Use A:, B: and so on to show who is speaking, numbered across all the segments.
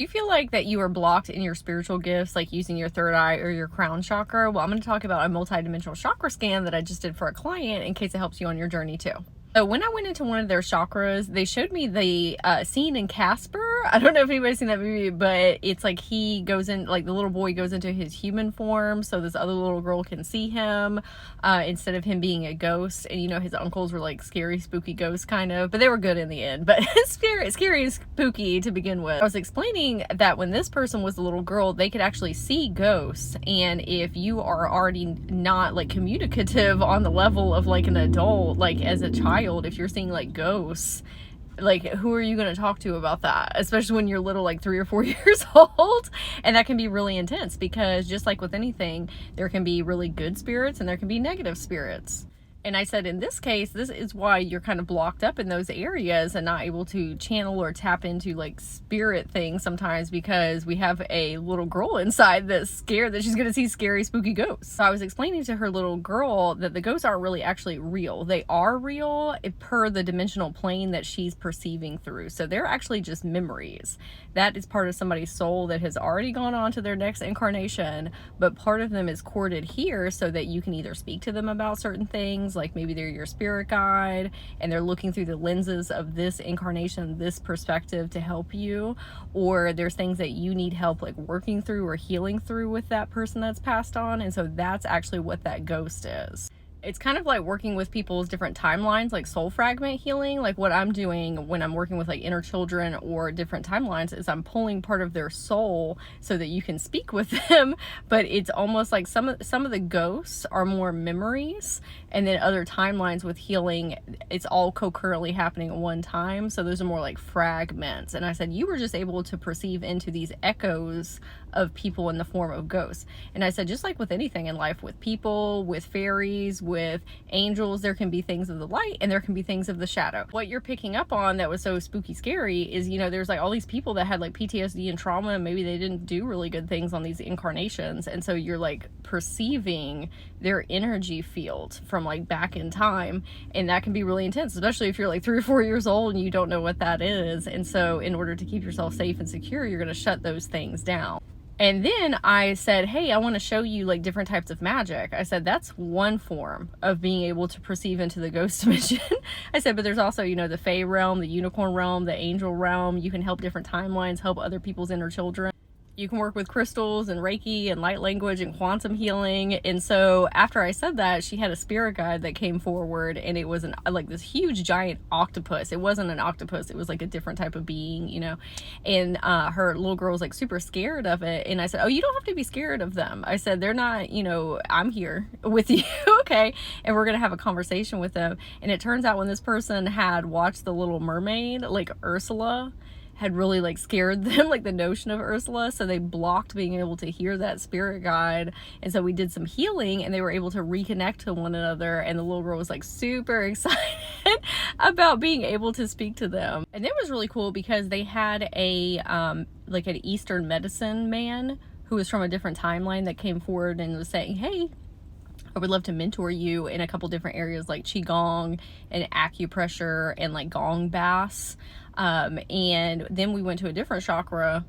A: Do you feel like that you are blocked in your spiritual gifts, like using your third eye or your crown chakra? Well, I'm going to talk about a multidimensional chakra scan that I just did for a client in case it helps you on your journey too. So when I went into one of their chakras, they showed me the scene in Casper. I don't know if anybody's seen that movie, but it's like he goes in, like the little boy goes into his human form so this other little girl can see him instead of him being a ghost. And you know, his uncles were like scary, spooky ghosts kind of, but they were good in the end. But scary and spooky to begin with. I was explaining that when this person was a little girl, they could actually see ghosts. And if you are already not like communicative on the level of like an adult, like as a child, if you're seeing like ghosts, like who are you going to talk to about that, especially when you're little, like 3 or 4 years old? And that can be really intense because just like with anything, there can be really good spirits and there can be negative spirits. And I said, in this case, this is why you're kind of blocked up in those areas and not able to channel or tap into like spirit things sometimes, because we have a little girl inside that's scared that she's going to see scary, spooky ghosts. So I was explaining to her little girl that the ghosts aren't really actually real. They are real per the dimensional plane that she's perceiving through. So they're actually just memories. That is part of somebody's soul that has already gone on to their next incarnation, but part of them is corded here so that you can either speak to them about certain things, like maybe they're your spirit guide and they're looking through the lenses of this incarnation, this perspective to help you, or there's things that you need help like working through or healing through with that person that's passed on. And so that's actually what that ghost is. It's kind of like working with people's different timelines, like soul fragment healing. Like what I'm doing when I'm working with like inner children or different timelines is I'm pulling part of their soul so that you can speak with them. But it's almost like some of the ghosts are more memories, and then other timelines with healing, it's all concurrently happening at one time. So those are more like fragments. And I said, you were just able to perceive into these echoes of people in the form of ghosts. And I said, just like with anything in life, with people, with fairies, with angels, there can be things of the light and there can be things of the shadow. What you're picking up on that was so spooky scary is, you know, there's like all these people that had like PTSD and trauma, and maybe they didn't do really good things on these incarnations. And so you're like perceiving their energy field from like back in time. And that can be really intense, especially if you're like 3 or 4 years old and you don't know what that is. And so in order to keep yourself safe and secure, you're going to shut those things down. And then I said, hey, I want to show you like different types of magic. I said, that's one form of being able to perceive into the ghost dimension. I said, but there's also, you know, the Fae realm, the unicorn realm, the angel realm. You can help different timelines, help other people's inner children. You can work with crystals and Reiki and light language and quantum healing. And so after I said that, she had a spirit guide that came forward, and it was like this huge giant octopus. It wasn't an octopus. It was like a different type of being, you know, and her little girl was like super scared of it. And I said, oh, you don't have to be scared of them. I said, they're not, you know, I'm here with you. Okay. And we're going to have a conversation with them. And it turns out when this person had watched The Little Mermaid, like Ursula had really like scared them, like the notion of Ursula. So they blocked being able to hear that spirit guide. And so we did some healing and they were able to reconnect to one another. And the little girl was like super excited about being able to speak to them. And it was really cool because they had a, like an Eastern medicine man who was from a different timeline that came forward and was saying, hey, I would love to mentor you in a couple different areas like Qigong and acupressure and like gong baths. And then we went to a different chakra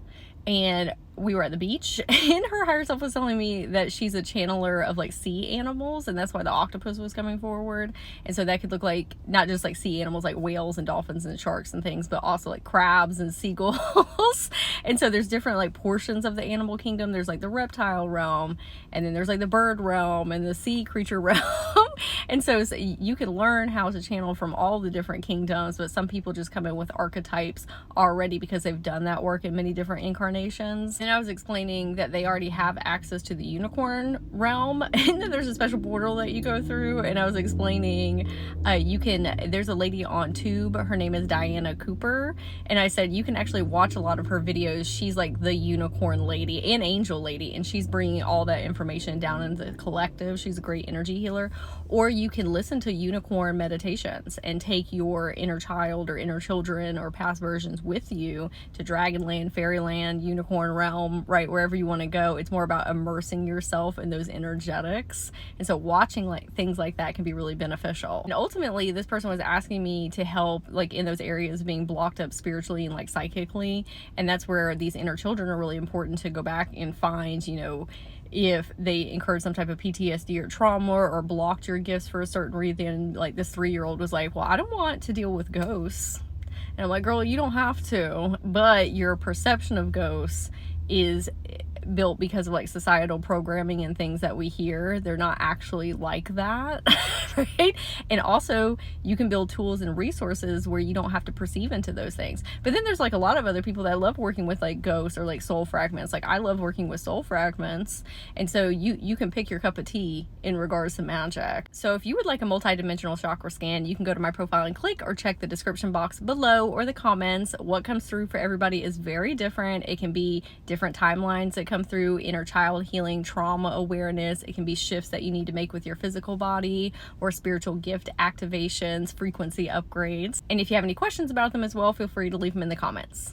A: and we were at the beach, and her higher self was telling me that she's a channeler of like sea animals, and that's why the octopus was coming forward. And so that could look like not just like sea animals like whales and dolphins and sharks and things, but also like crabs and seagulls. And so there's different like portions of the animal kingdom. There's like the reptile realm, and then there's like the bird realm and the sea creature realm. And so you can learn how to channel from all the different kingdoms, but some people just come in with archetypes already because they've done that work in many different incarnations. And I was explaining that they already have access to the unicorn realm, and then there's a special portal that you go through. And I was explaining, there's a lady on Tube, her name is Diana Cooper, and I said you can actually watch a lot of her videos. She's like the unicorn lady and angel lady, and she's bringing all that information down into the collective. She's a great energy healer. Or you can listen to unicorn meditations and take your inner child or inner children or past versions with you to Dragonland, Fairyland, Unicorn realm, realm, right, wherever you want to go. It's more about immersing yourself in those energetics. And so watching like things like that can be really beneficial. And ultimately, this person was asking me to help like in those areas being blocked up spiritually and like psychically. And that's where these inner children are really important to go back and find, you know, if they incurred some type of PTSD or trauma or blocked your gifts for a certain reason. Like this 3-year-old was like, well, I don't want to deal with ghosts. And I'm like, girl, you don't have to, but your perception of ghosts is built because of like societal programming and things that we hear. They're not actually like that, right? And also you can build tools and resources where you don't have to perceive into those things. But then there's like a lot of other people that love working with like ghosts or like soul fragments. Like I love working with soul fragments. And so you can pick your cup of tea in regards to magic. So if you would like a multidimensional chakra scan, you can go to my profile and click, or check the description box below or the comments. What comes through for everybody is very different. It can be different timelines that come through, inner child healing, trauma awareness. It can be shifts that you need to make with your physical body, or spiritual gift activations, frequency upgrades. And if you have any questions about them as well, feel free to leave them in the comments.